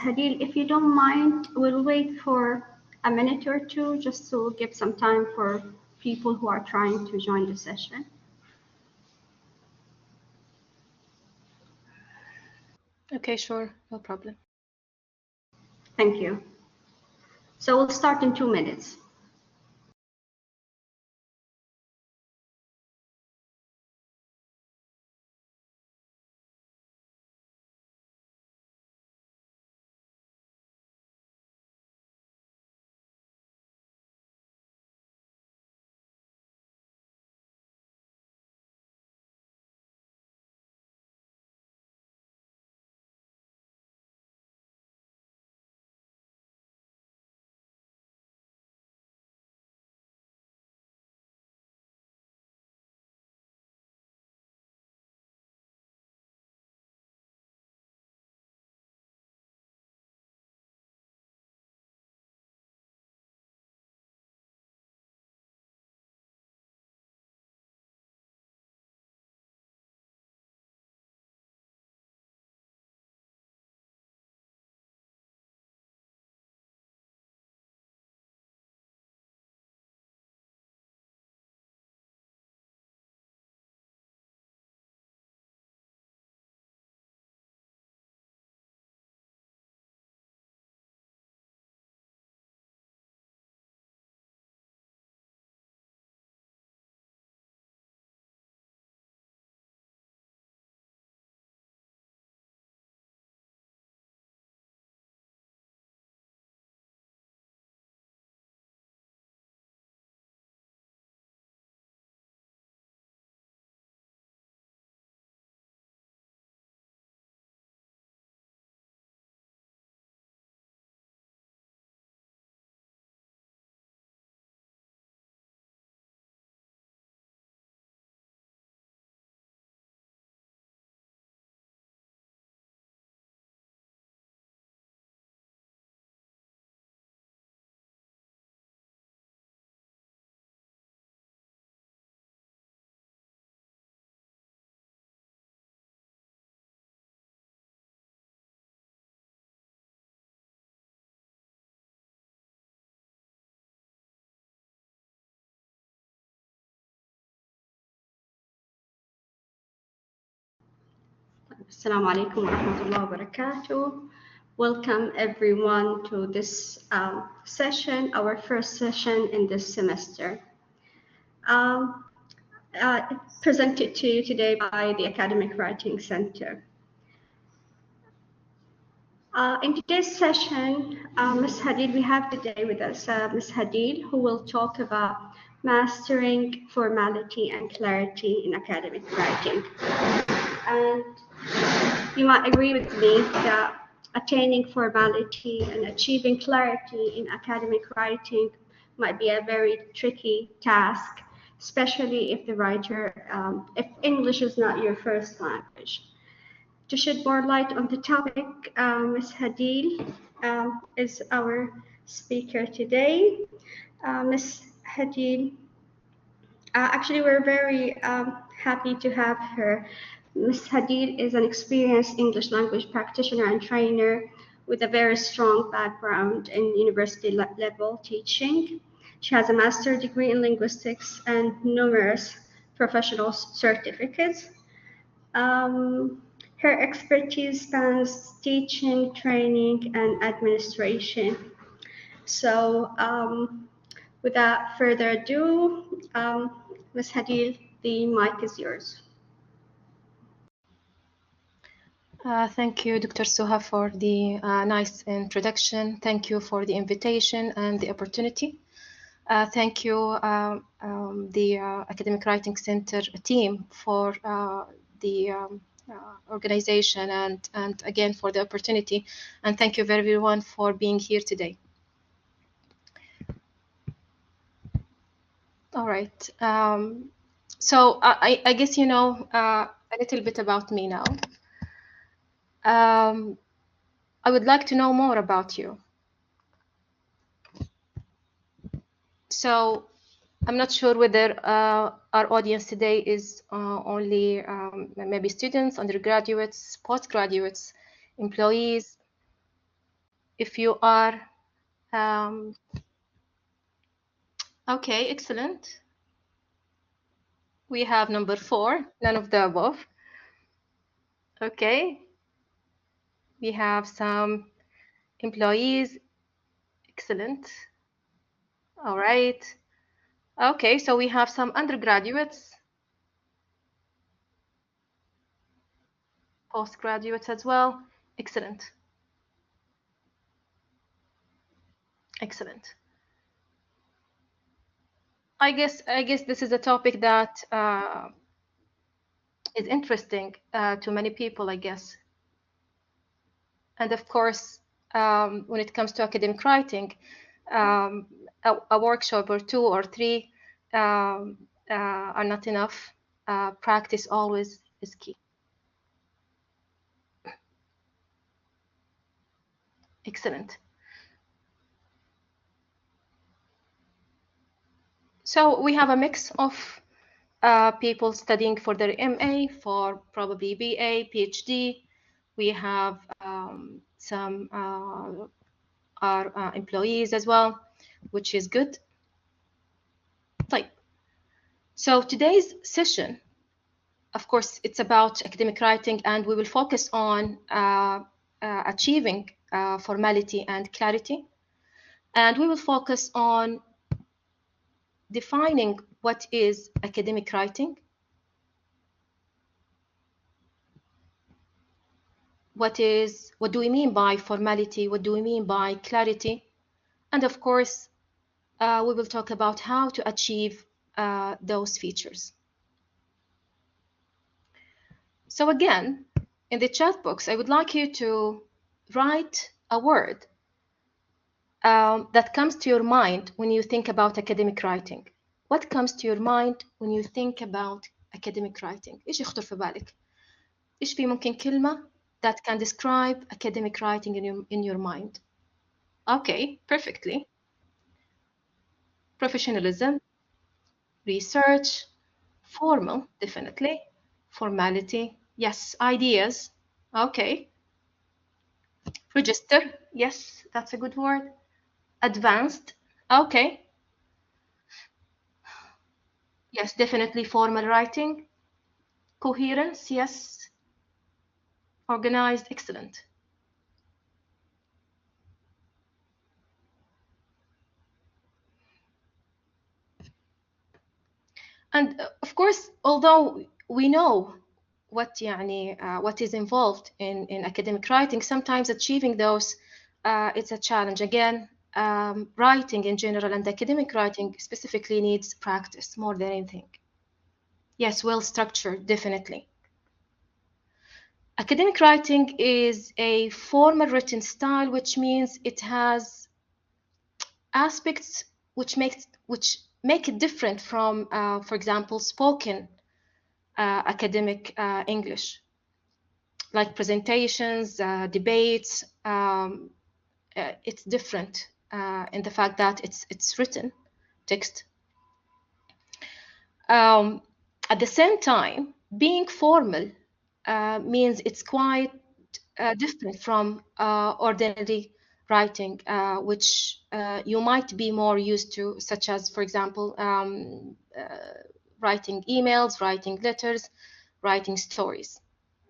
Hadeel, if you don't mind, we'll wait for a minute or two just to give some time for people who are trying to join the session. Okay, sure, no problem. Thank you. So we'll start in 2 minutes. Assalamu alaikum wa rahmatullahi wa barakatuh. Welcome everyone to this session, our first session in this semester. Presented to you today by the Academic Writing Center. In today's session, Ms. Hadeel, we have today with us Ms. Hadeel, who will talk about mastering formality and clarity in academic writing. And you might agree with me that attaining formality and achieving clarity in academic writing might be a very tricky task, especially if the writer, if English is not your first language. To shed more light on the topic, Ms. Hadeel is our speaker today. Ms. Hadeel, actually, we're very happy to have her. Ms. Hadeel is an experienced English language practitioner and trainer with a very strong background in university level teaching. She has a master's degree in linguistics and numerous professional certificates. Her expertise spans teaching, training, and administration. So without further ado, Ms. Hadeel, the mic is yours. Thank you, Dr. Suha, for the nice introduction. Thank you for the invitation and the opportunity. Thank you, the Academic Writing Center team for the organization and again for the opportunity. And thank you everyone for being here today. All right. So I guess you know a little bit about me now. I would like to know more about you. So I'm not sure whether our audience today is only maybe students, undergraduates, postgraduates, employees. if you are okay, excellent. We have number 4, none of the above. Okay. We have some employees. Excellent. All right. Okay, so we have some undergraduates, postgraduates as well. Excellent. Excellent. I guess this is a topic that is interesting to many people, I guess. And of course, when it comes to academic writing, a workshop or 2 or 3 are not enough. Practice always is key. Excellent. So we have a mix of people studying for their MA, for probably BA, PhD. We have some our employees as well, which is good. So today's session, of course, it's about academic writing, and we will focus on achieving formality and clarity. And we will focus on defining what is academic writing, what do we mean by formality, what do we mean by clarity, and of course, we will talk about how to achieve those features. So again, in the chat box, I would like you to write a word that comes to your mind when you think about academic writing. What comes to your mind when you think about academic writing? إيش يخطر في بالك؟ إيش في ممكن كلمة that can describe academic writing in your mind? Okay, perfectly. Professionalism, research, formal, definitely. Formality, yes. Ideas, okay. Register, yes, that's a good word. Advanced, okay. Yes, definitely formal writing. Coherence, yes. Organized, excellent. And of course, although we know what is involved in academic writing, sometimes achieving those it's a challenge. Again, writing in general and academic writing specifically needs practice more than anything. Yes, well structured, definitely. Academic writing is a formal written style, which means it has aspects which make it different from, for example, spoken academic English, like presentations, debates. It's different in the fact that it's written text. At the same time, being formal means it's quite different from ordinary writing, which you might be more used to, such as, for example, writing emails, writing letters, writing stories.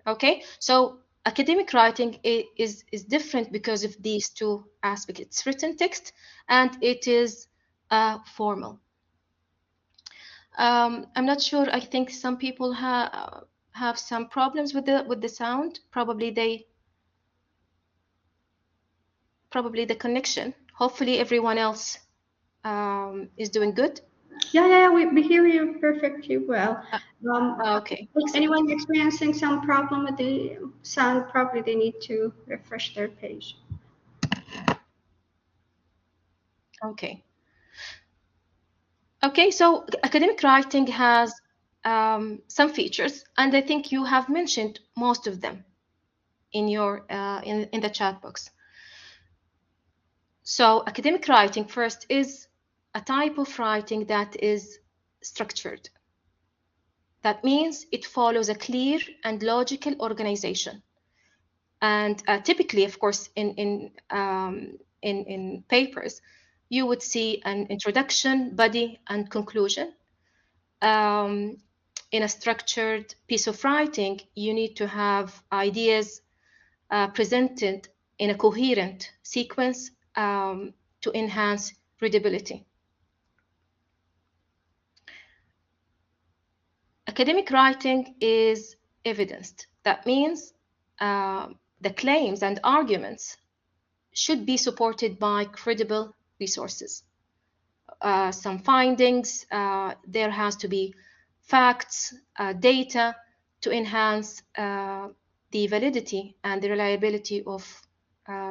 Okay, so academic writing is different because of these two aspects. It's written text and it is formal. I'm not sure. I think some people have some problems with the sound. Probably the connection. Hopefully everyone else is doing good. Yeah, we hear you perfectly well. Okay. If anyone experiencing some problem with the sound, probably they need to refresh their page. Okay. Okay, so academic writing has some features, and I think you have mentioned most of them in your in the chat box. So academic writing first is a type of writing that is structured. That means it follows a clear and logical organization. And typically, of course, in papers, you would see an introduction, body, and conclusion. In a structured piece of writing, you need to have ideas presented in a coherent sequence to enhance readability. Academic writing is evidenced. That means the claims and arguments should be supported by credible resources. Some findings, there has to be facts, data to enhance the validity and the reliability of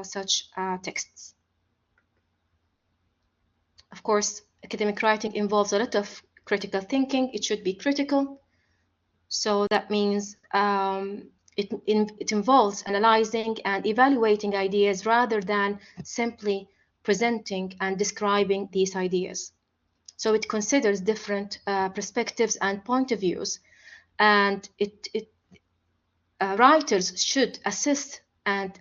such texts. Of course, academic writing involves a lot of critical thinking. It should be critical. So that means it involves analyzing and evaluating ideas rather than simply presenting and describing these ideas. So it considers different perspectives and point of views, and writers should assess and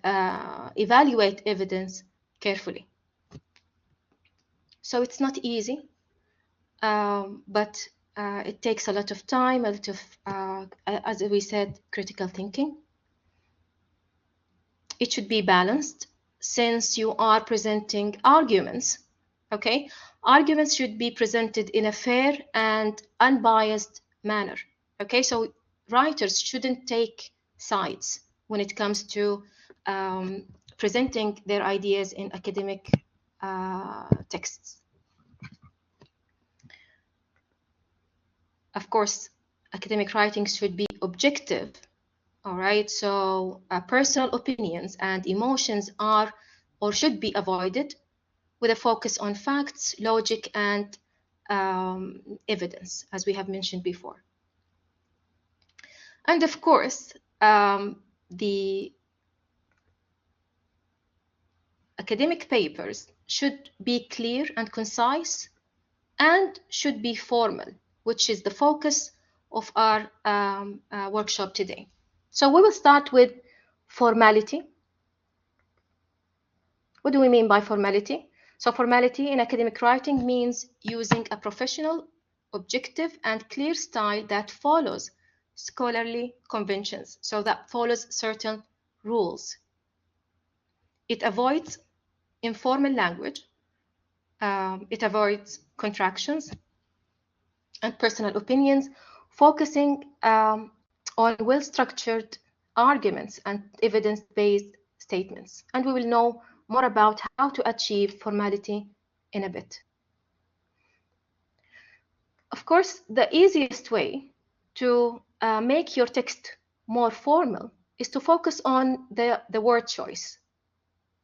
evaluate evidence carefully. So it's not easy, but it takes a lot of time, a lot of, as we said, critical thinking. It should be balanced since you are presenting arguments, okay? Arguments should be presented in a fair and unbiased manner, okay? So writers shouldn't take sides when it comes to presenting their ideas in academic texts. Of course, academic writing should be objective, all right? So personal opinions and emotions are or should be avoided with a focus on facts, logic, and evidence, as we have mentioned before. And of course, the academic papers should be clear and concise and should be formal, which is the focus of our workshop today. So we will start with formality. What do we mean by formality? So formality in academic writing means using a professional, objective, and clear style that follows scholarly conventions, so that follows certain rules. It avoids informal language. It avoids contractions and personal opinions, focusing on well-structured arguments and evidence-based statements. And we will know more about how to achieve formality in a bit. Of course, the easiest way to make your text more formal is to focus on the word choice.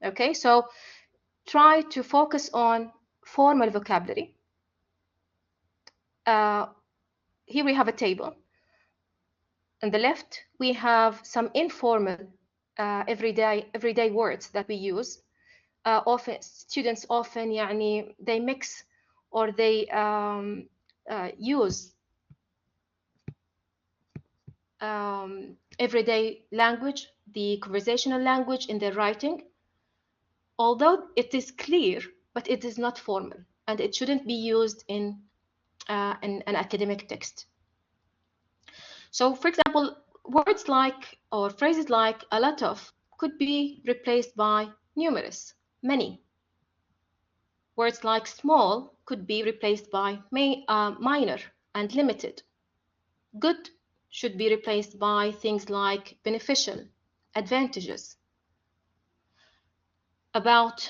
Okay, so try to focus on formal vocabulary. Here we have a table. On the left, we have some informal everyday words that we use. Often students they mix or they use everyday language, the conversational language in their writing, although it is clear, but it is not formal, and it shouldn't be used in an academic text. So, for example, words like or phrases like a lot of could be replaced by numerous, many. Words like small could be replaced by minor and limited. Good should be replaced by things like beneficial, advantageous. About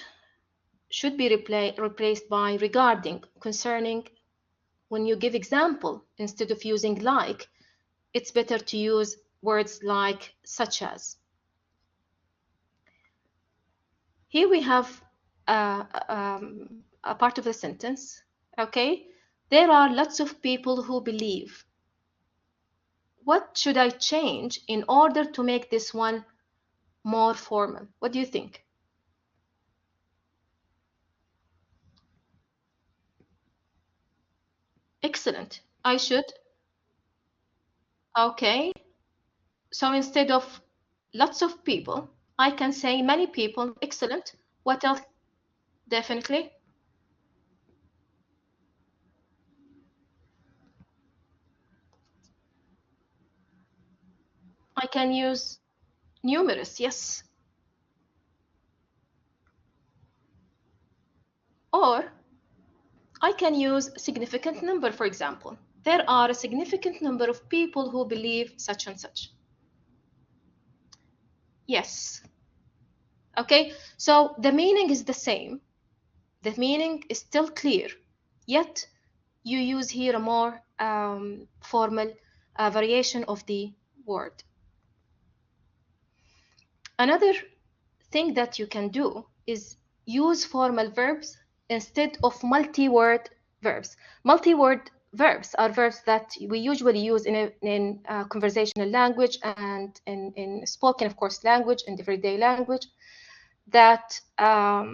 should be replaced by regarding, concerning. When you give example, instead of using like, it's better to use words like such as. Here we have a part of the sentence, okay? There are lots of people who believe. What should I change in order to make this one more formal? What do you think? Excellent. I should. Okay. So instead of lots of people, I can say many people. Excellent. What else? Definitely. I can use numerous, yes. Or I can use significant number, for example. There are a significant number of people who believe such and such. Yes. Okay, so the meaning is the same. The meaning is still clear, yet you use here a more formal variation of the word. Another thing that you can do is use formal verbs instead of multi-word verbs. Multi-word verbs are verbs that we usually use in conversational language and in spoken, of course, language and everyday language that are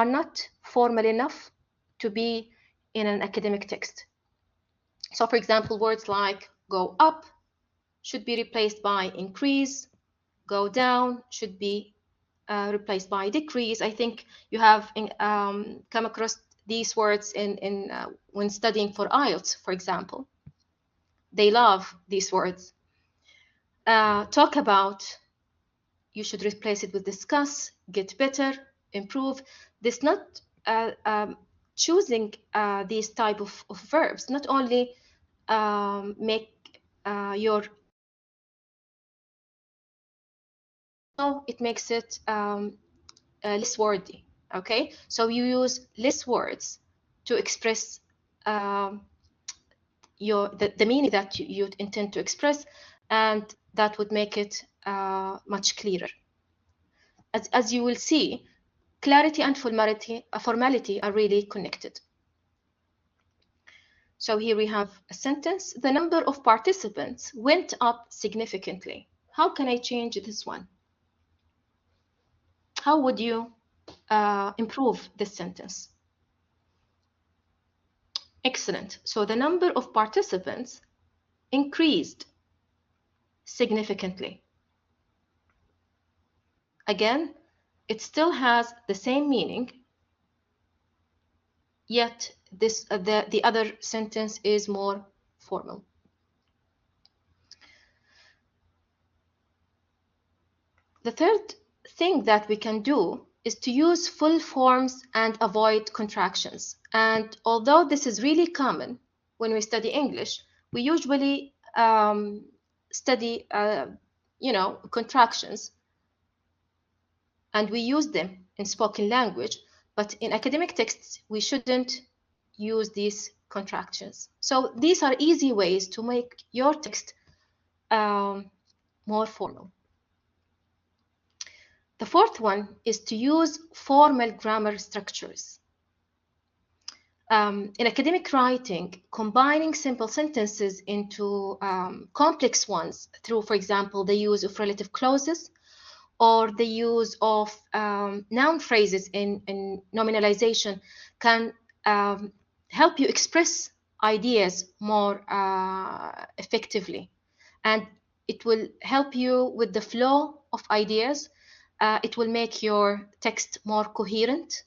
not formal enough to be in an academic text. So, for example, words like go up should be replaced by increase, go down should be replaced by decrease. I think you have come across these words when studying for IELTS, for example. They love these words. Talk about, you should replace it with discuss, get better, improve. This not choosing these type of verbs not only make your, no, it makes it less wordy. Okay, so you use less words to express the meaning that you intend to express, and that would make it much clearer. As you will see, clarity and formality are really connected. So here we have a sentence. The number of participants went up significantly. How can I change this one? How would you improve this sentence? Excellent. So the number of participants increased significantly. Again, it still has the same meaning, yet this the other sentence is more formal. The third thing that we can do is to use full forms and avoid contractions. And although this is really common when we study English, we usually study, contractions, and we use them in spoken language. But in academic texts, we shouldn't use these contractions. So these are easy ways to make your text more formal. The fourth one is to use formal grammar structures. In academic writing, combining simple sentences into complex ones through, for example, the use of relative clauses or the use of noun phrases in nominalization can help you express ideas more effectively. And it will help you with the flow of ideas. It will make your text more coherent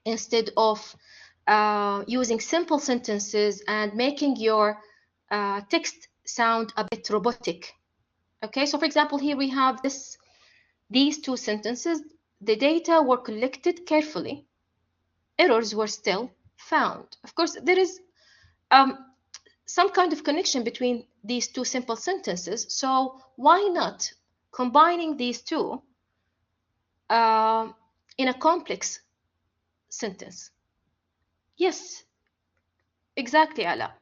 instead of using simple sentences and making your text sound a bit robotic. Okay, so for example, here we have these two sentences. The data were collected carefully. Errors were still found. Of course, there is some kind of connection between these two simple sentences. So why not combining these two in a complex sentence? Yes, exactly, Ala.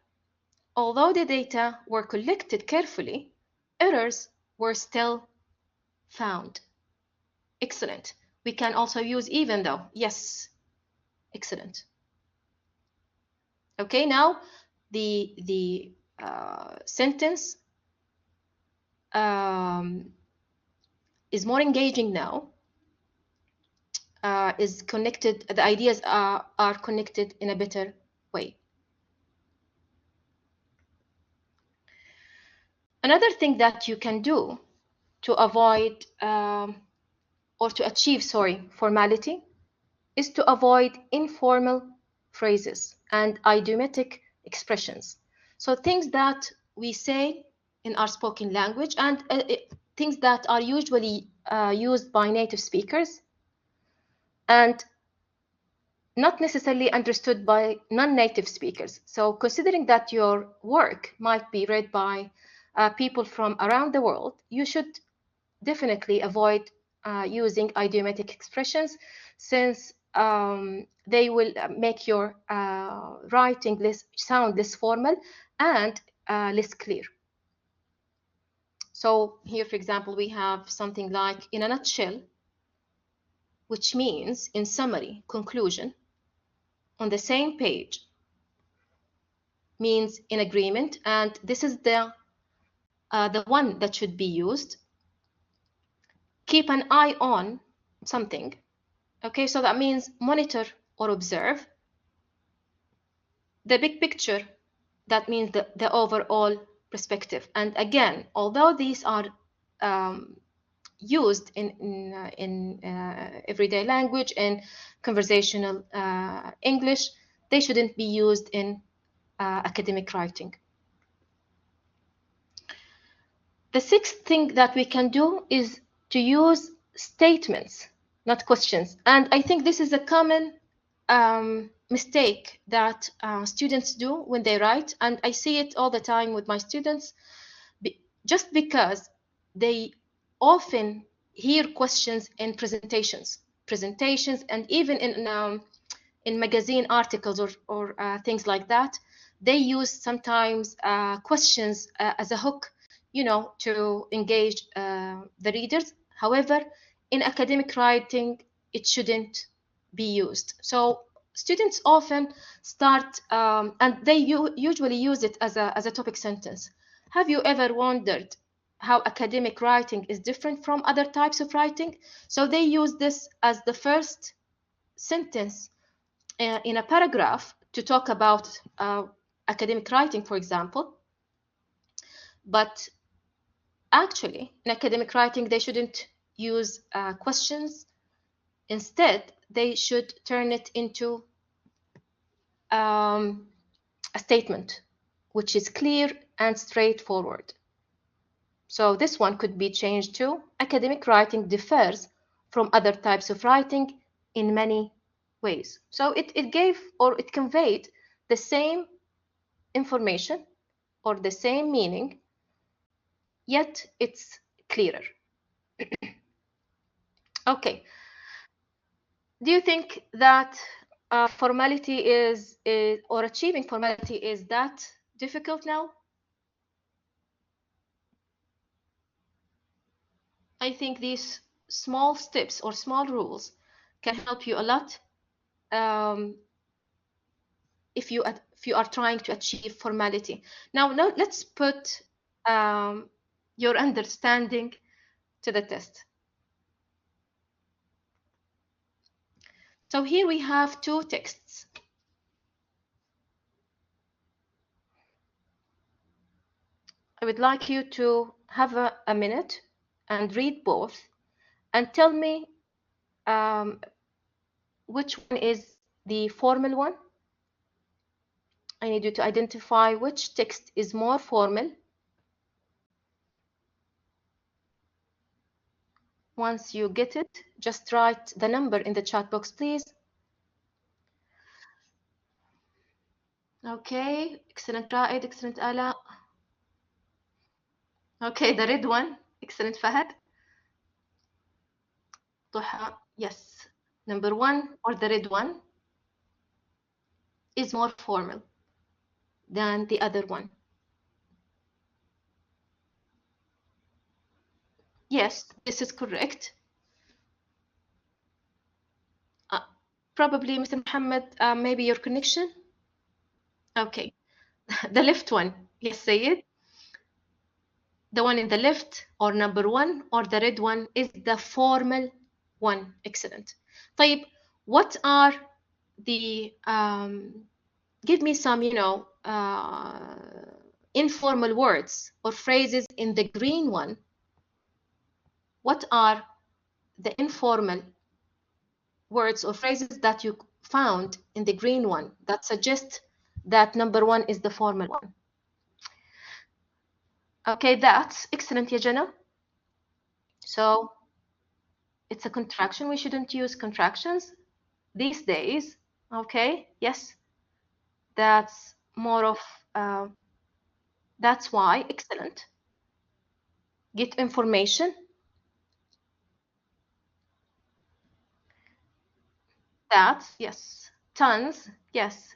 Although the data were collected carefully, errors were still found. Excellent. We can also use even though. Yes, excellent. Okay, now the sentence is more engaging now. Is connected. The ideas are connected in a better way. Another thing that you can do to avoid or to achieve, formality is to avoid informal phrases and idiomatic expressions. So things that we say in our spoken language and things that are usually used by native speakers and not necessarily understood by non-native speakers. So considering that your work might be read by people from around the world, you should definitely avoid using idiomatic expressions, since they will make your writing sound less formal and less clear. So here, for example, we have something like in a nutshell, which means in summary, conclusion. On the same page means in agreement, and this is the one that should be used. Keep an eye on something. Okay, so that means monitor or observe. The big picture, that means the overall perspective. And again, although these are used in everyday language and conversational English, they shouldn't be used in academic writing. The sixth thing that we can do is to use statements, not questions. And I think this is a common mistake that students do when they write. And I see it all the time with my students, just because they often hear questions in presentations, and even in magazine articles or things like that. They use sometimes questions as a hook, to engage the readers. However, in academic writing, it shouldn't be used. So students often start, and they usually use it as a topic sentence. Have you ever wondered how academic writing is different from other types of writing? So they use this as the first sentence in a paragraph to talk about academic writing, for example. But actually, in academic writing, they shouldn't use questions. Instead, they should turn it into a statement, which is clear and straightforward. So this one could be changed to: academic writing differs from other types of writing in many ways. So it gave, or it conveyed, the same information or the same meaning, yet it's clearer. Okay. Do you think that formality is or achieving formality is that difficult now? I think these small steps or small rules can help you a lot if you are trying to achieve formality. Now let's put your understanding to the test. So here we have two texts. I would like you to have a minute and read both and tell me which one is the formal one. I need you to identify which text is more formal. Once you get it, just write the number in the chat box, please. Okay, excellent Raed, excellent Ala. Okay, the red one, excellent Fahad. Duha, yes, number one, or the red one, is more formal than the other one. Yes, this is correct. Probably, Mr. Muhammad, maybe your connection? Okay, the left one, yes, say it. The one in the left, or number one, or the red one, is the formal one. Excellent. طيب, what are the, give me some, informal words or phrases in the green one what are the informal words or phrases that you found in the green one that suggest that number one is the formal one. Okay, that's excellent, ya Jana. So it's a contraction. We shouldn't use contractions these days. Okay, yes, that's more of, that's why, excellent. Get information. That's, yes. Tons, yes.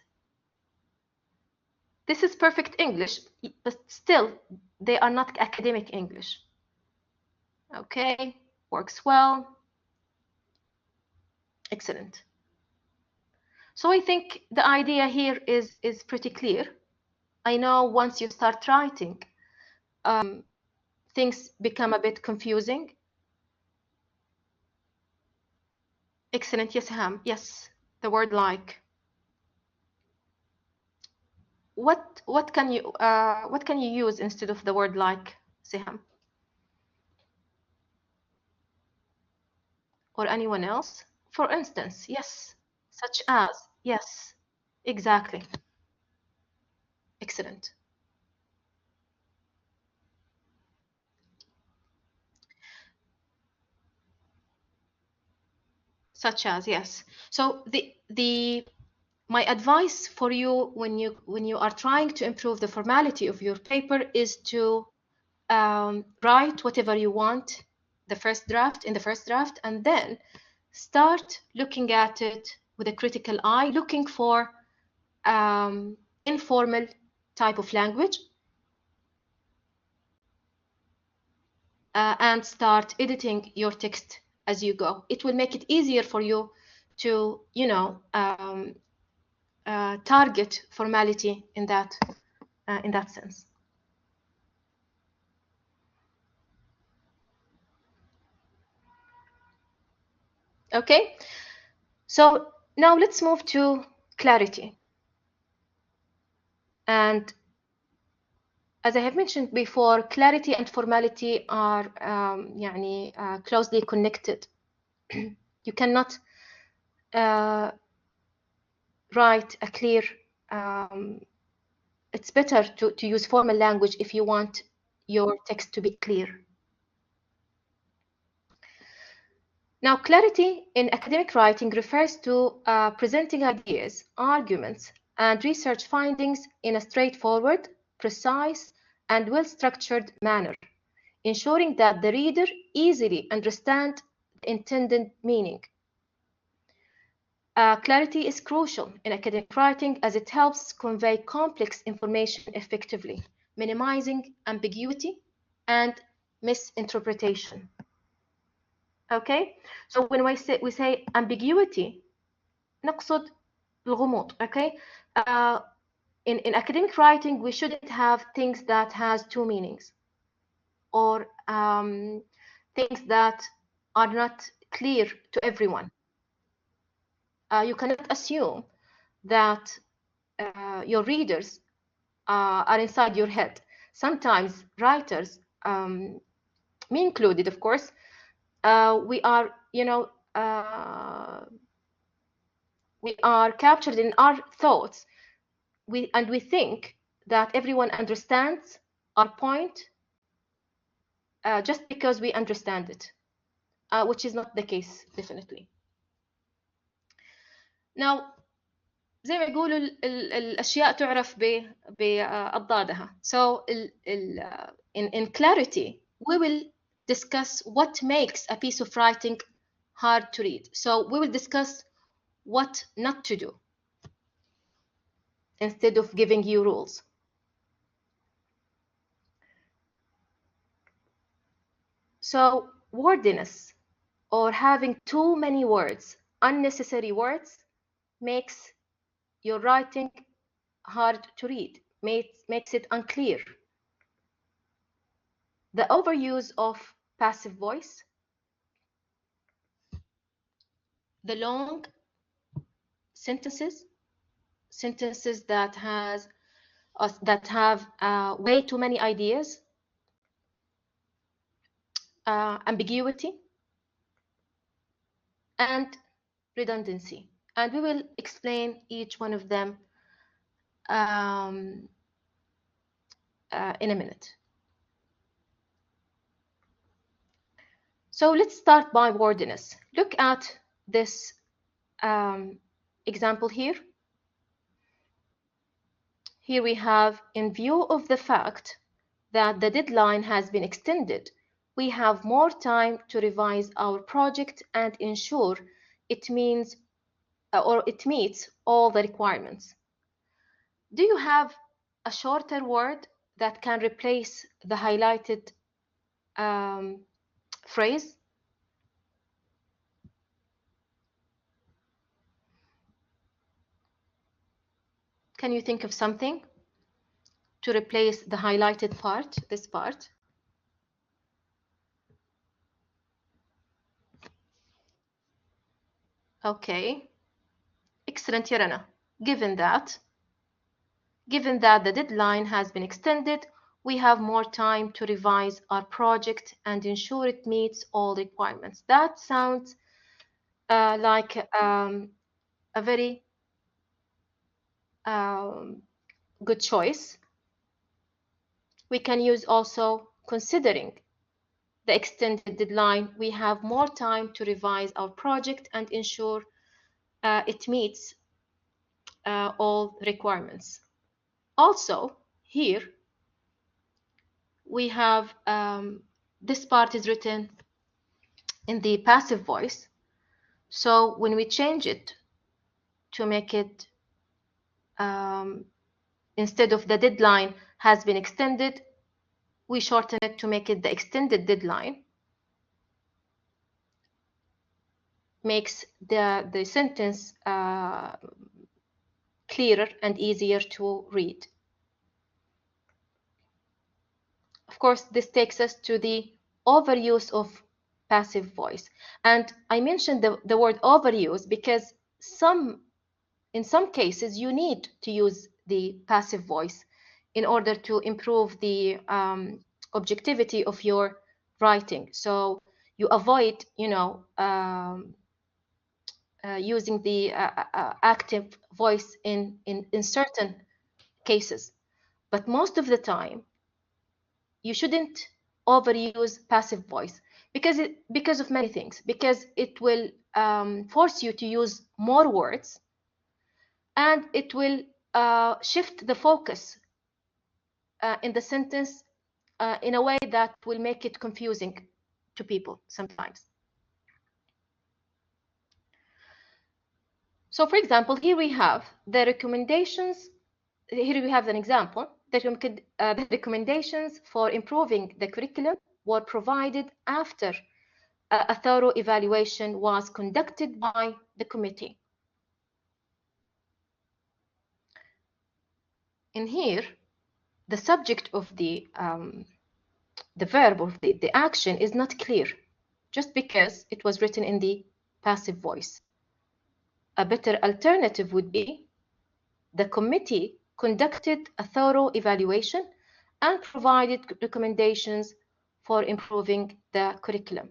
This is perfect English, but still, they are not academic English. Okay, works well. Excellent. So I think the idea here is pretty clear. I know once you start writing, things become a bit confusing. Excellent, yes, Ham. Yes, the word like. What can you use instead of the word like, Siham? Or anyone else? For instance, yes, such as, yes, exactly. Excellent. Such as, yes. So my advice for you when you are trying to improve the formality of your paper is to write whatever you want in the first draft, and then start looking at it with a critical eye, looking for informal type of language, and start editing your text as you go. It will make it easier for you to, target formality in that sense. Okay, so now let's move to clarity. And as I have mentioned before, clarity and formality are closely connected. You cannot write a clear, it's better to use formal language if you want your text to be clear. Now, clarity in academic writing refers to presenting ideas, arguments, and research findings in a straightforward, precise, and well-structured manner, ensuring that the reader easily understands the intended meaning. Clarity is crucial in academic writing as it helps convey complex information effectively, minimizing ambiguity and misinterpretation. Okay, so when we say ambiguity, نقصد الغموض. Okay, in academic writing, we shouldn't have things that has two meanings, or things that are not clear to everyone. You cannot assume that your readers are inside your head. Sometimes writers, me included, of course, we are, we are captured in our thoughts. We think that everyone understands our point just because we understand it, which is not the case, definitely. Now, زي ما يقولوا الأشياء تعرف بأضدادها. So in clarity, we will discuss what makes a piece of writing hard to read. So we will discuss what not to do instead of giving you rules. So wordiness, or having too many words, unnecessary words, makes your writing hard to read, makes it unclear. The overuse of passive voice, the long sentences that have way too many ideas, ambiguity, and redundancy. And we will explain each one of them in a minute. So let's start by wordiness. Look at this example here. Here we have, in view of the fact that the deadline has been extended, we have more time to revise our project and ensure it means or it meets all the requirements. Do you have a shorter word that can replace the highlighted phrase? Can you think of something to replace the highlighted part, this part? Okay, excellent, Yarana. Given that the deadline has been extended, we have more time to revise our project and ensure it meets all requirements. That sounds like a very good choice. We can use also, considering the extended deadline, we have more time to revise our project and ensure it meets all requirements. Also, here we have this part is written in the passive voice. So when we change it to make it instead of the deadline has been extended, we shorten it to make it the extended deadline. Makes the sentence clearer and easier to read. Of course, this takes us to the overuse of passive voice. And I mentioned the word overuse because in some cases you need to use the passive voice in order to improve the objectivity of your writing. So you avoid, using the active voice in certain cases. But most of the time, you shouldn't overuse passive voice because of many things. Because it will force you to use more words, and it will shift the focus in the sentence in a way that will make it confusing to people sometimes. So, for example, here we have the recommendations. Here we have an example. The recommendations for improving the curriculum were provided after a thorough evaluation was conducted by the committee. In here, the subject of the verb of the action is not clear, just because it was written in the passive voice. A better alternative would be the committee conducted a thorough evaluation and provided recommendations for improving the curriculum.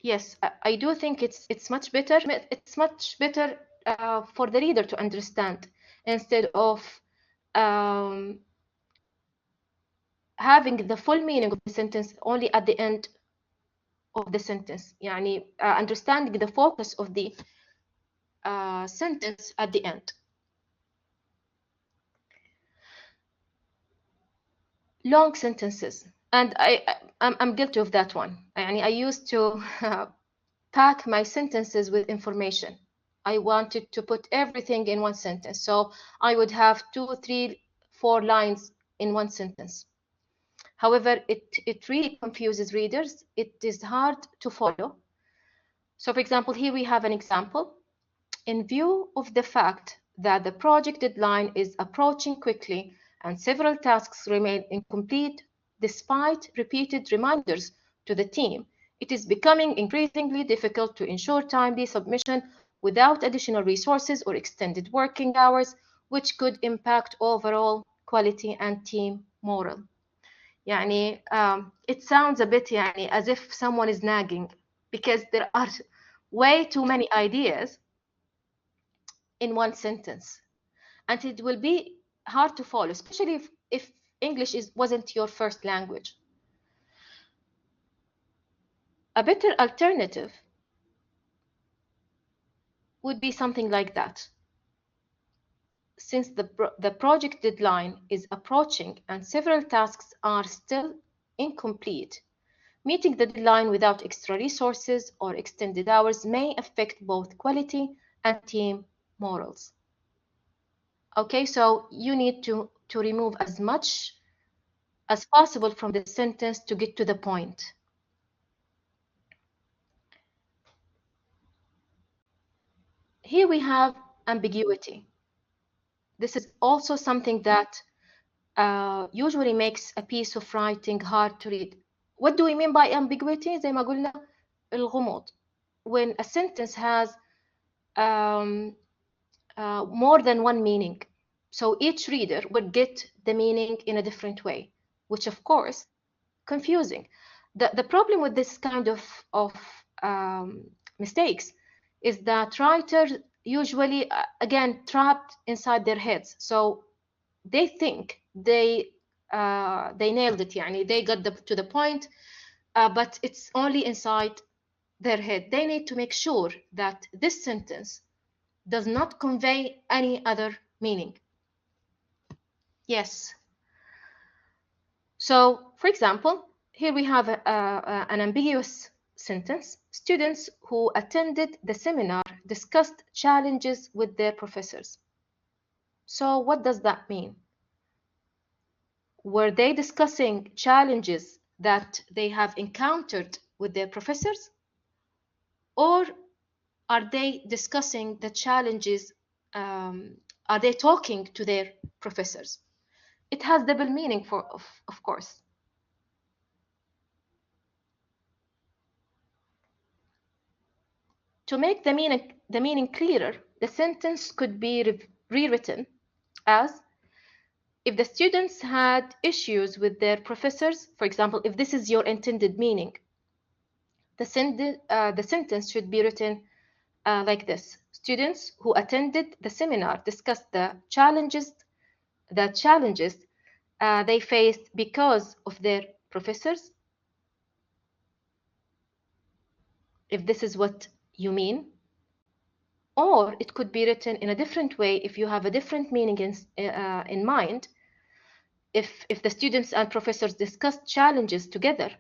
Yes, I do think it's much better. It's much better for the reader to understand instead of having the full meaning of the sentence only at the end of the sentence. يعني understanding the focus of the sentence at the end. Long sentences, and I'm guilty of that one. I used to pack my sentences with information. I wanted to put everything in one sentence, so I would have 2, 3, 4 lines in one sentence. However, it really confuses readers. It is hard to follow. So, for example, here we have an example. In view of the fact that the project deadline is approaching quickly and several tasks remain incomplete despite repeated reminders to the team, it is becoming increasingly difficult to ensure timely submission without additional resources or extended working hours, which could impact overall quality and team morale. يعني it sounds a bit يعني as if someone is nagging, because there are way too many ideas in one sentence, and it will be hard to follow, especially if English wasn't your first language. A better alternative would be something like that. Since the project deadline is approaching and several tasks are still incomplete, meeting the deadline without extra resources or extended hours may affect both quality and team morals. Okay, so you need to remove as much as possible from the sentence to get to the point. Here we have ambiguity. This is also something that usually makes a piece of writing hard to read. What do we mean by ambiguity? زي ما قلنا الغموض. When a sentence has more than one meaning. So each reader would get the meaning in a different way, which of course, confusing. The problem with this kind of mistakes is that writers usually, again, trapped inside their heads. So they think they nailed it, يعني they got to the point, but it's only inside their head. They need to make sure that this sentence does not convey any other meaning. Yes. So, for example, here we have an ambiguous sentence. Students who attended the seminar discussed challenges with their professors. So what does that mean? Were they discussing challenges that they have encountered with their professors? Or are they discussing the challenges, are they talking to their professors? It has double meaning, of course. To make the meaning clearer, the sentence could be rewritten as, if the students had issues with their professors, for example, if this is your intended meaning, the sentence should be written like this. Students who attended the seminar discussed the challenges they faced because of their professors. If this is what you mean. Or it could be written in a different way if you have a different meaning in mind. If the students and professors discussed challenges together,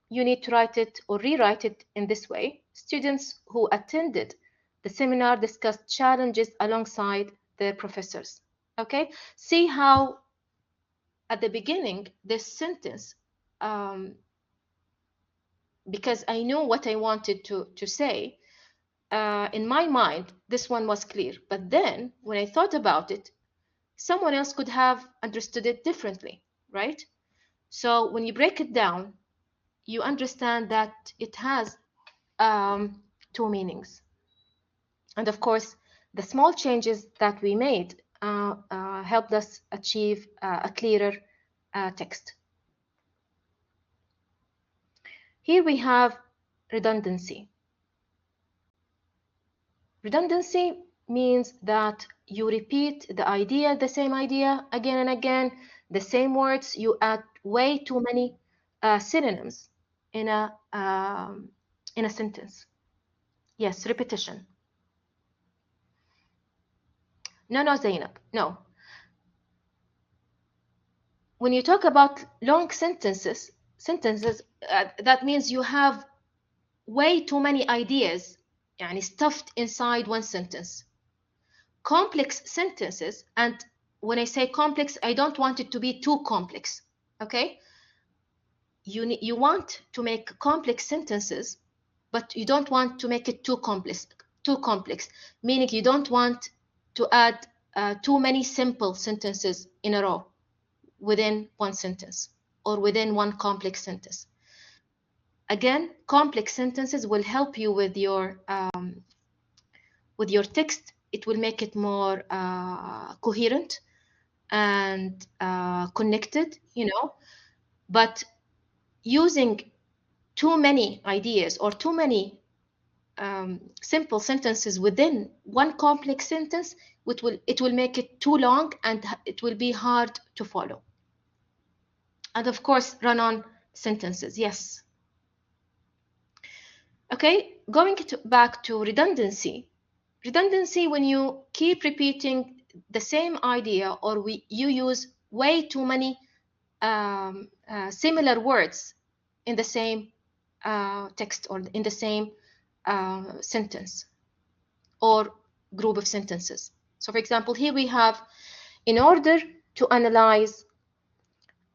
you need to write it or rewrite it in this way. Students who attended the seminar discussed challenges alongside their professors. Okay, see how at the beginning this sentence, because I know what I wanted to say, in my mind, this one was clear. But then when I thought about it, someone else could have understood it differently, right? So when you break it down, you understand that it has two meanings. And of course, the small changes that we made helped us achieve a clearer text. Here we have redundancy. Redundancy means that you repeat the same idea again and again, the same words. You add way too many synonyms in a sentence. Yes, repetition. No, Zainab, no. When you talk about long sentences, that means you have way too many ideas, يعني stuffed inside one sentence. Complex sentences, and when I say complex, I don't want it to be too complex, okay? You want to make complex sentences, but you don't want to make it too complex, meaning you don't want to add too many simple sentences in a row within one sentence or within one complex sentence. Again, complex sentences will help you with your with your text, it will make it more coherent and connected, you know. But using too many ideas or too many simple sentences within one complex sentence, it will make it too long and it will be hard to follow. And of course, run-on sentences, yes. Okay, going back to redundancy. Redundancy, when you keep repeating the same idea, or you use way too many similar words in the same text or in the same sentence or group of sentences. So for example, here we have, in order to analyze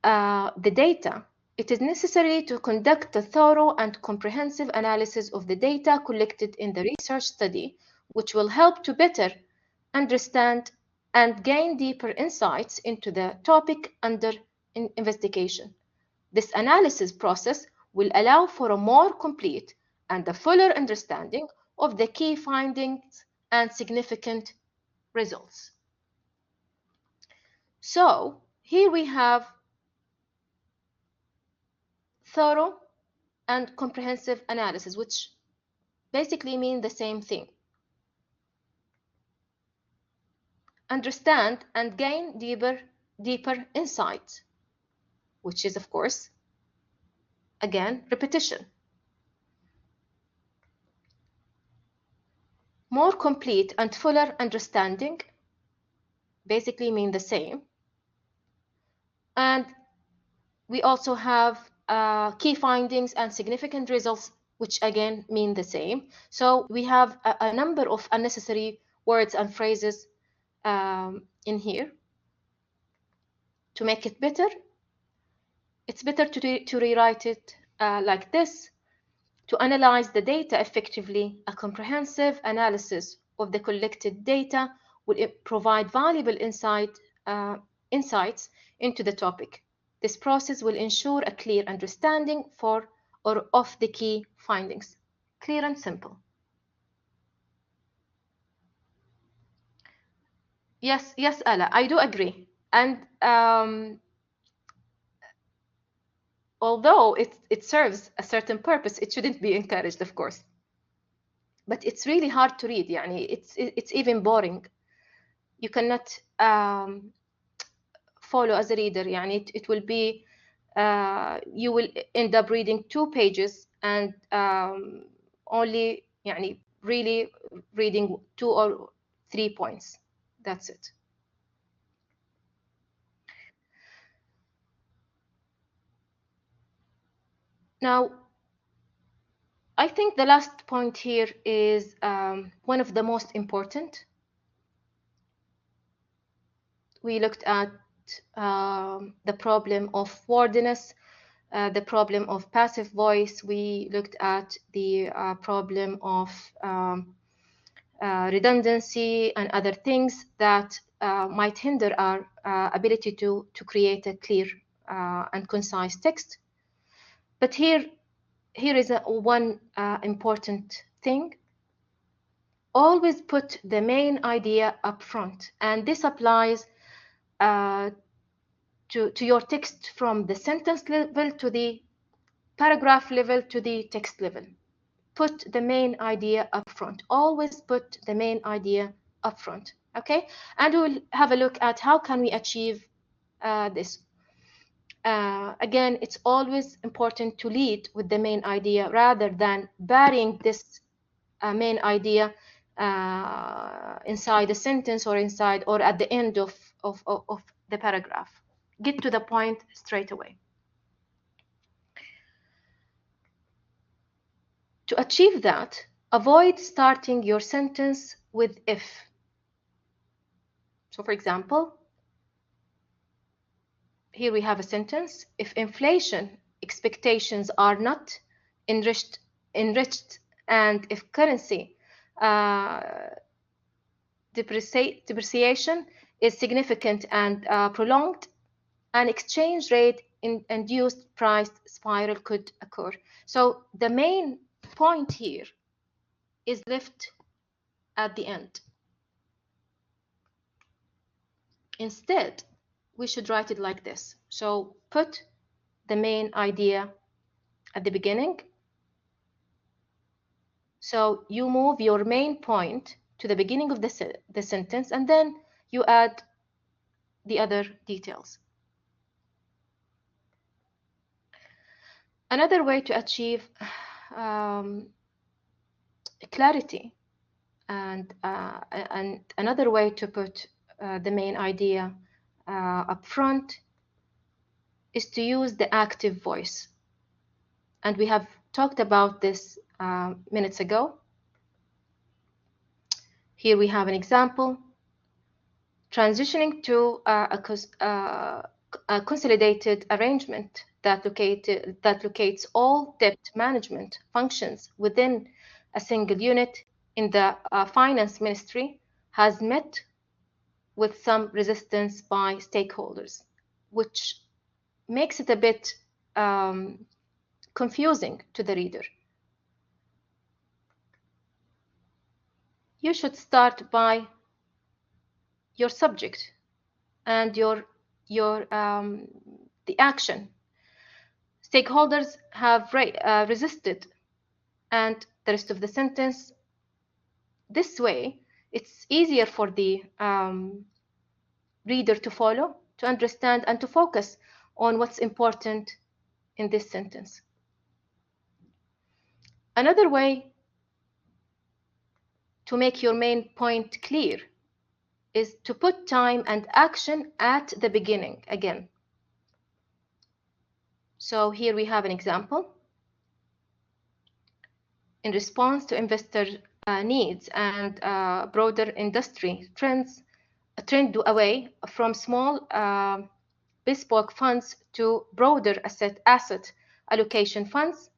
the data, it is necessary to conduct a thorough and comprehensive analysis of the data collected in the research study, which will help to better understand and gain deeper insights into the topic under investigation. This analysis process will allow for a more complete and a fuller understanding of the key findings and significant results. So here we have thorough and comprehensive analysis, which basically mean the same thing. Understand and gain deeper insight, which is, of course, again, repetition. More complete and fuller understanding basically mean the same. And we also have key findings and significant results, which again mean the same. So we have a number of unnecessary words and phrases in here. To make it better, it's better to rewrite it like this. To analyze the data effectively, a comprehensive analysis of the collected data will provide valuable insights into the topic. This process will ensure a clear understanding of the key findings. Clear and simple. Yes, Ala, I do agree. And although it serves a certain purpose, it shouldn't be encouraged, of course. But it's really hard to read. Yani it's even boring. You cannot follow as a reader. Yani it will be you will end up reading 2 pages and only yani really reading 2 or 3 points. That's it. Now, I think the last point here is one of the most important. We looked at the problem of wordiness, the problem of passive voice. We looked at the problem of redundancy and other things that might hinder our ability to create a clear and concise text. But here is one important thing. Always put the main idea up front, and this applies to your text from the sentence level to the paragraph level to the text level. Put the main idea up front. Always put the main idea up front. Okay, and we'll have a look at how can we achieve this. Again, it's always important to lead with the main idea rather than burying this main idea inside a sentence or inside or at the end of the paragraph. Get to the point straight away. To achieve that, avoid starting your sentence with if. So for example, here we have a sentence. If inflation expectations are not enriched and if currency depreciation is significant and prolonged, an exchange rate induced price spiral could occur. So the main point here is left at the end. Instead, we should write it like this. So put the main idea at the beginning. So you move your main point to the beginning of the sentence, and then you add the other details. Another way to achieve clarity and another way to put the main idea up front is to use the active voice. And we have talked about this minutes ago. Here we have an example. Transitioning to a consolidated arrangement that locates all debt management functions within a single unit in the finance ministry has met with some resistance by stakeholders, which makes it a bit confusing to the reader. You should start by your subject and the action. Stakeholders have resisted, and the rest of the sentence. This way, it's easier for the reader to follow, to understand, and to focus on what's important in this sentence. Another way to make your main point clear is to put time and action at the beginning again. So here we have an example. In response to investor needs and broader industry trends, a trend away from small bespoke funds to broader asset allocation funds,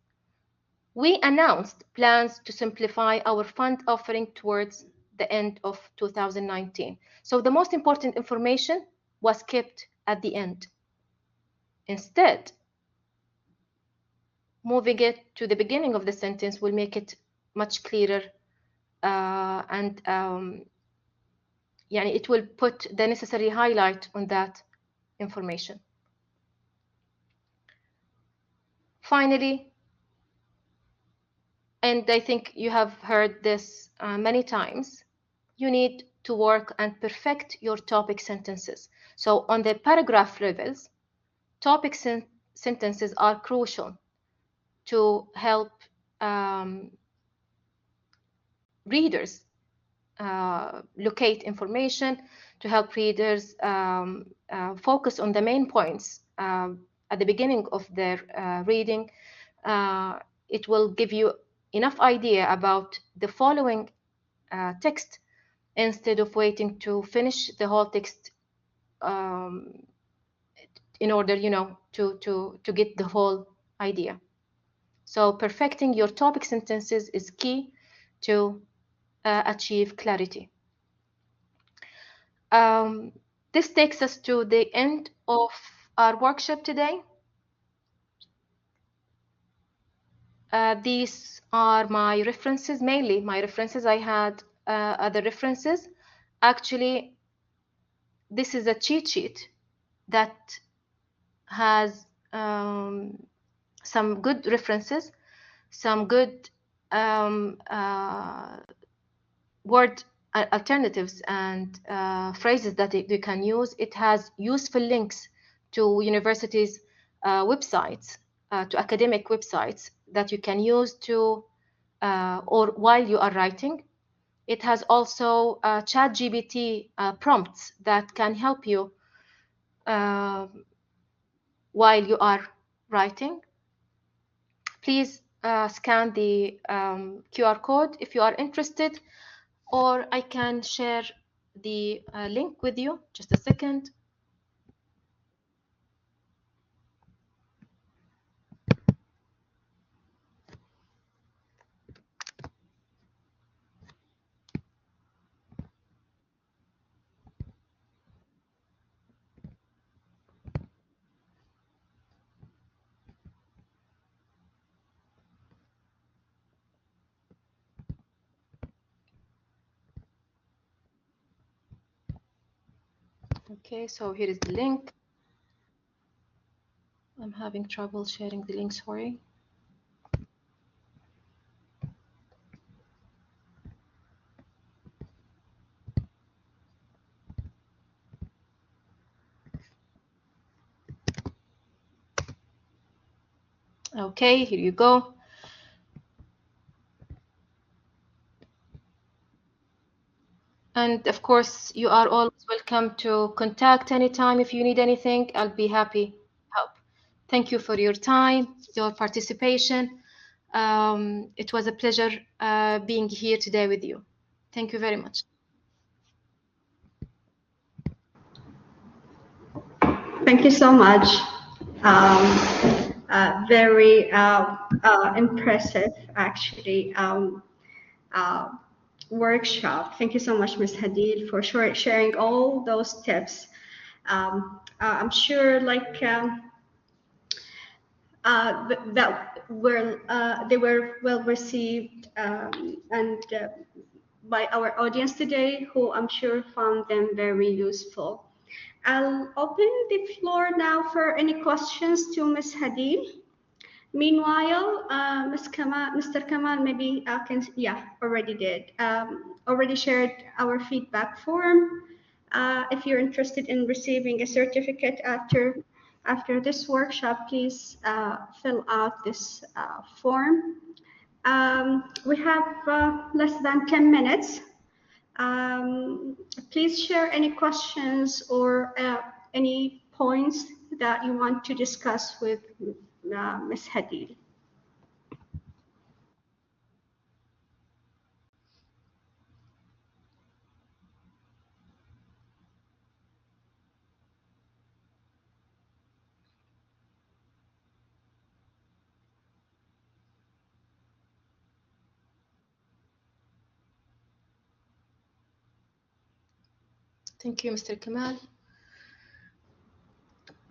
we announced plans to simplify our fund offering towards the end of 2019. So the most important information was kept at the end. Instead, moving it to the beginning of the sentence will make it much clearer and it will put the necessary highlight on that information. Finally, and I think you have heard this many times, you need to work and perfect your topic sentences. So on the paragraph levels, topic sentences are crucial to help readers locate information, to help readers focus on the main points at the beginning of their reading. It will give you enough idea about the following text instead of waiting to finish the whole text in order, to get the whole idea. So perfecting your topic sentences is key to achieve clarity. This takes us to the end of our workshop today. These are my references, mainly my references. I had other references. Actually, this is a cheat sheet that has some good references, some good word alternatives and phrases that you can use. It has useful links to universities' websites, to academic websites that you can use to or while you are writing. It has also ChatGPT prompts that can help you while you are writing. Please scan the QR code if you are interested, or I can share the link with you. Just a second. Okay, so here is the link. I'm having trouble sharing the link, sorry. Okay, here you go. And of course, you are always welcome to contact anytime if you need anything. I'll be happy to help. Thank you for your time, your participation. It was a pleasure being here today with you. Thank you very much. Thank you so much. Very impressive, actually, workshop. Thank you so much, Ms. Hadeel, for sharing all those tips. I'm sure, like, that were they were well received, and by our audience today, who I'm sure found them very useful. I'll open the floor now for any questions to Ms. Hadeel. Meanwhile, Mr. Kamal, maybe I can, yeah, already did. Already shared our feedback form. If you're interested in receiving a certificate after this workshop, please fill out this form. We have less than 10 minutes. Please share any questions or any points that you want to discuss with Ms. Hadeel. Thank you, Mr. Kamal.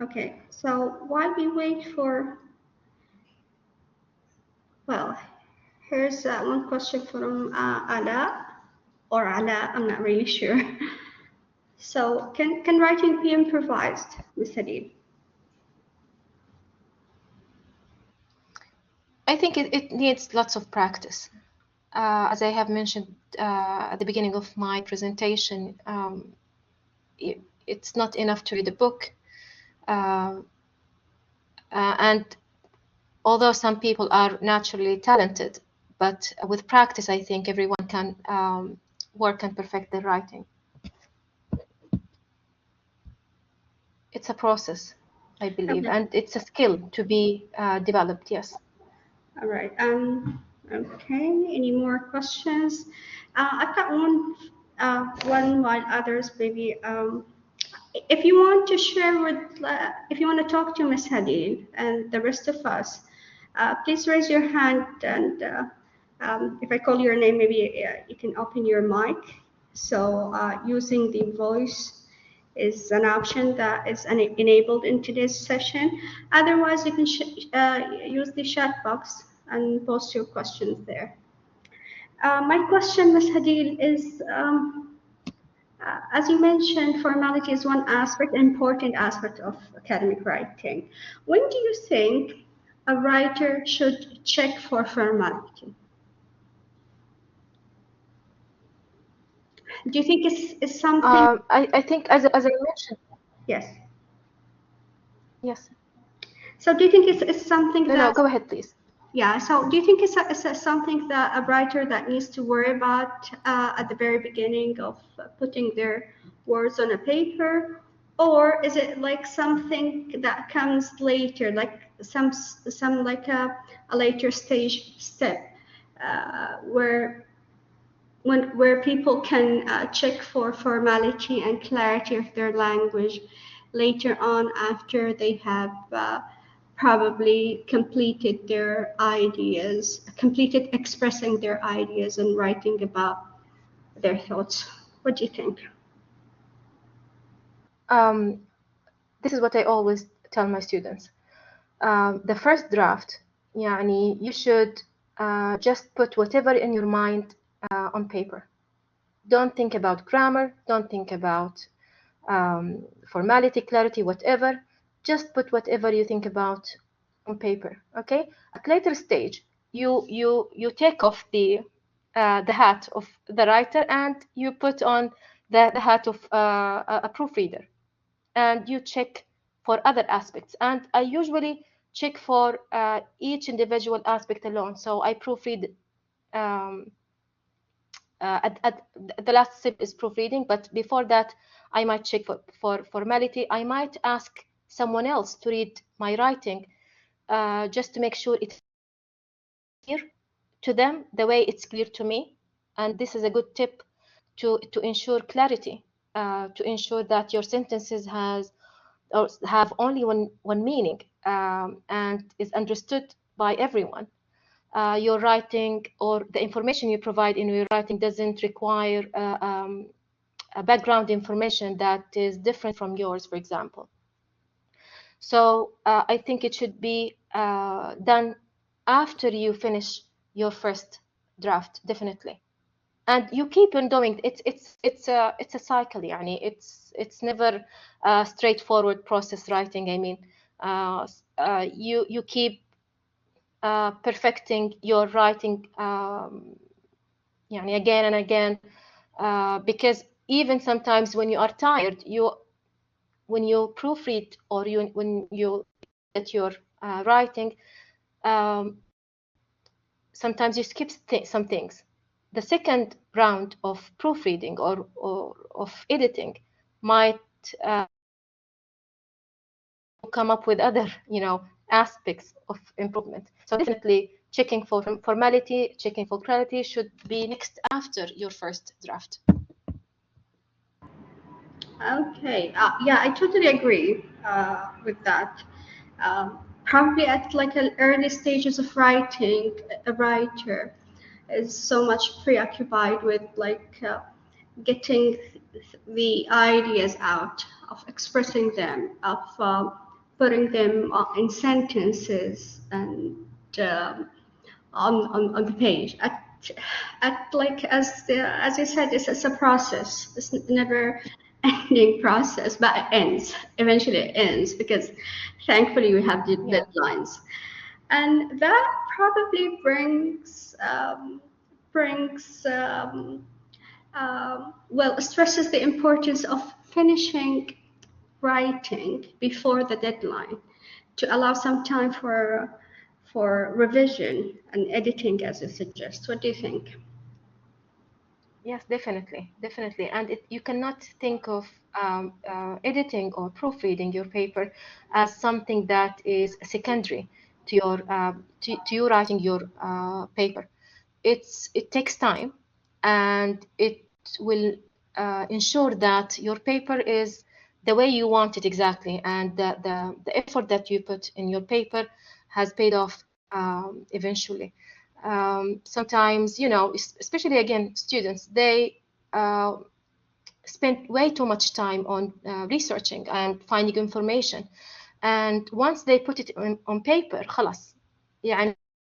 Okay, so while we wait for, well, here's one question from Ala, or Ala, I'm not really sure. So can writing be improvised, Ms. Hadeel? I think it needs lots of practice. As I have mentioned at the beginning of my presentation, it's not enough to read a book. And although some people are naturally talented, but with practice, I think everyone can work and perfect their writing. It's a process, I believe, Okay. and it's a skill to be developed, yes. All right. Okay. Any more questions? I've got one while others maybe. If you want to share with, if you want to talk to Ms. Hadeel and the rest of us, please raise your hand, and if I call your name, maybe you can open your mic. So using the voice is an option that is enabled in today's session. Otherwise, you can use the chat box and post your questions there. My question, Ms. Hadeel, is as you mentioned, formality is one aspect, important aspect of academic writing. When do you think a writer should check for formality? Do you think it's something? I think, as I mentioned. Yes. Yes. So do you think it's something No, go ahead, please. Yeah, so do you think it's something that a writer that needs to worry about at the very beginning of putting their words on a paper? Or is it like something that comes later, like some like a later stage step where people can check for formality and clarity of their language later on after they have probably completed their ideas, completed expressing their ideas and writing about their thoughts? What do you think? This is what I always tell my students. The first draft, يعني, you should just put whatever in your mind on paper. Don't think about grammar. Don't think about formality, clarity, whatever. Just put whatever you think about on paper. Okay. At later stage, you take off the hat of the writer and you put on the hat of a proofreader, and you check for other aspects. And I usually check for each individual aspect alone. So I proofread. At the last step is proofreading, but before that, I might check for formality. I might ask someone else to read my writing just to make sure it's clear to them the way it's clear to me. And this is a good tip to ensure clarity, to ensure that your sentences have only one meaning and is understood by everyone. Your writing or the information you provide in your writing doesn't require a background information that is different from yours, for example. So I think it should be done after you finish your first draft, definitely. And you keep on doing it. It's a cycle. Yani it's never a straightforward process writing. I mean, you keep perfecting your writing again and again, because even sometimes when you are tired, when you proofread or when you get your writing, sometimes you skip some things. The second round of proofreading or of editing might come up with other aspects of improvement. So definitely checking for formality, checking for clarity should be next after your first draft. Okay. Yeah, I totally agree with that. Probably at like an early stages of writing, a writer is so much preoccupied with like getting the ideas out, of expressing them, of putting them in sentences and on the page. At like as you said, it's a process. It's never ending process, but it ends. Eventually, it ends because thankfully we have the deadlines, and that probably stresses the importance of finishing writing before the deadline to allow some time for revision and editing, as you suggest. What do you think? Yes, definitely. And you cannot think of editing or proofreading your paper as something that is secondary to your to you writing your paper. It takes time, and it will ensure that your paper is the way you want it exactly, and the effort that you put in your paper has paid off eventually. Sometimes, especially again, students, they spend way too much time on researching and finding information. And once they put it on paper, خلاص,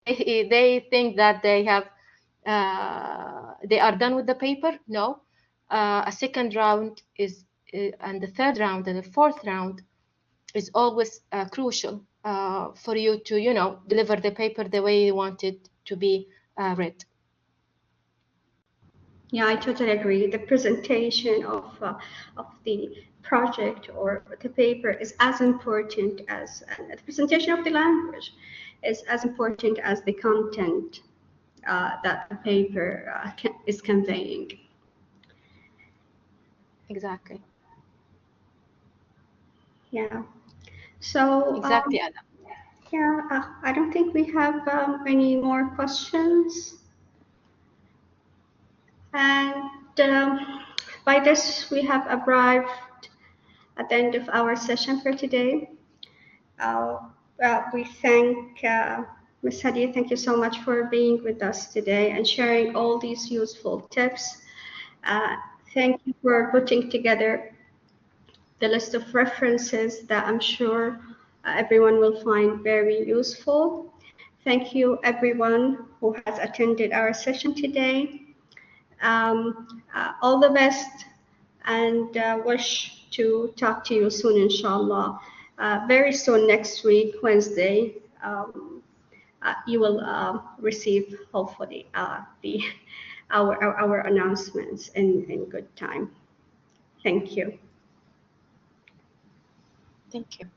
they think that they are done with the paper. No, a second round is, and the third round and the fourth round is always crucial for you to, deliver the paper the way you want it to be read. Yeah, I totally agree. The presentation of the project or the paper is as important as the presentation of the language is as important as the content that the paper is conveying. Exactly. Yeah. So Exactly, Adam. yeah, I don't think we have any more questions. And by this, we have arrived at the end of our session for today. We thank Ms. Hadeel. Thank you so much for being with us today and sharing all these useful tips. Thank you for putting together the list of references that I'm sure everyone will find very useful. Thank you, everyone who has attended our session today. All the best, and wish to talk to you soon, inshallah. Very soon, next week, Wednesday, you will receive, hopefully, our announcements in good time. Thank you. Thank you.